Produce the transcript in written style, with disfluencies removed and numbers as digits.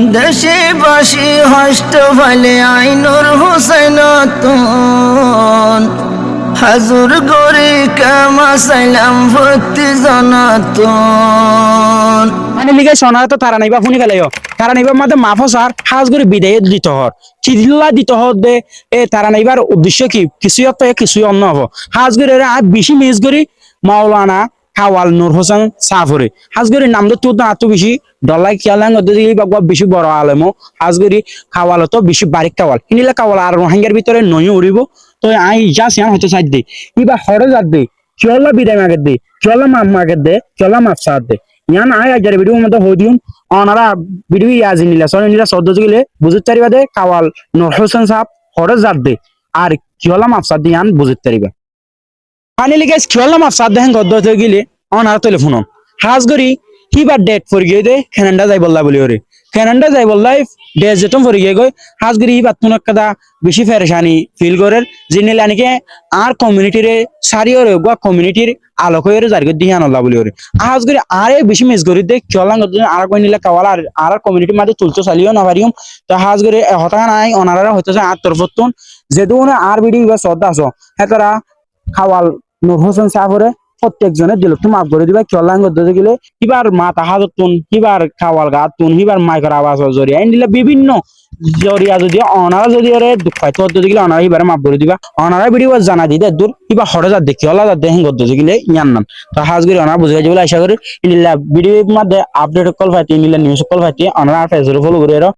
দেশবাসী হষ্ট ফলে আইনুর হুসেন তুন হাজুর গরি কামা সাইলাম ভক্তি জনাতুন মানে লিগে সোনা তো তারা নাইবা শুনি গেলে তারা নাইবার মাঝে মাফ সার হাজ করে বিদায় দিত হর চিল্লা দিত হর দে এ তারা নাইবার উদ্দেশ্য কি কিছুই তো কিছুই অন্য হবো হাজ করে বেশি মিস করি মাওলানা কাওয়াল নূর হোসেন সাফরে হাজগরি নাম তো তুই এত বেশি ডলাই খেয়ালাং বাবা বেশি বড় আলেমো হাজগরি খাওয়ালো তো বেশি বারিক কাওয়াল কিনিলে কাওয়াল আর রোহিঙ্গার ভিতরে নই উড়িব তো আই যা সিয়ান হয়তো সাইড দে ইবা হরে যাত দে চলা বিদায় মাগে দে চলা মাপ মাগে দে চলা মাপ সাথ দে ইয়ান আই আজারে ভিডিও মধ্যে হই দিউম অনারা ভিডিও ইয়াজি নিলা সন নিলা সদ্য গিলে বুঝতে পারিবা দে কাওয়াল নূর হোসেন সাহেব হরে যাত দে আর চলা মাপ সাথ দিয়ান বুঝতে পারিবা ফাইনালি গাইস খেলাম আফসাদ দেখেন গদ্দ হয়ে গেলে অনার টেলিফোন হাজ গরি হিবার ডেট ফর গিয়ে দে কানাডা যাই বললা বলি ওরে কানাডা যাই বললাই ডেট যেতম ফর গিয়ে গই হাজ গরি হিবার তুন কাদা বেশি ফেরেশানি ফিল করের জিনি লানিকে আর কমিউনিটিরে সারি ওরে গো কমিউনিটির আলোক হয়ে জারি দিহান আল্লাহ বলি ওরে হাজ গরি আরে বেশি মিস করি দে খেলাম গদ্দ আর কই নিলে কাওয়ালা আর কমিউনিটির মাঝে তুলতো চালিও না পারিম তো হাজ গরি হতা নাই অনারা হইতো আর তরফতুন যেহেতু আর ভিডিও বা শ্রদ্ধা আছো হেতারা খাওয়াল নূর হোসেন সাফরে প্রত্যেকজনের দিল তুমি মাফ করে দিবা চলাঙ্গ দিতে গেলে কিবার মাথা হাততুন কিবার খাওয়াল গাতুন কিবার মাইকের আওয়াজ জরিয়া আইন দিলে বিভিন্ন জরিয়া যদি অনারা যদি ওরে দুঃখ পাই তো গেলে অনারা এবারে মাফ করে দিবা অনারা ভিডিও জানা দিতে দূর কিবা হরে যা দেখি হলা যা দেখেন গদ্দ গেলে ইয়ান নাম তো হাজ করে অনারা বুঝে যাবে আশা করি ইনিলা ভিডিওর মধ্যে আপডেট কল পাইতে ইনিলা নিউজ কল পাইতে অনারা ফেসবুক ফলো করে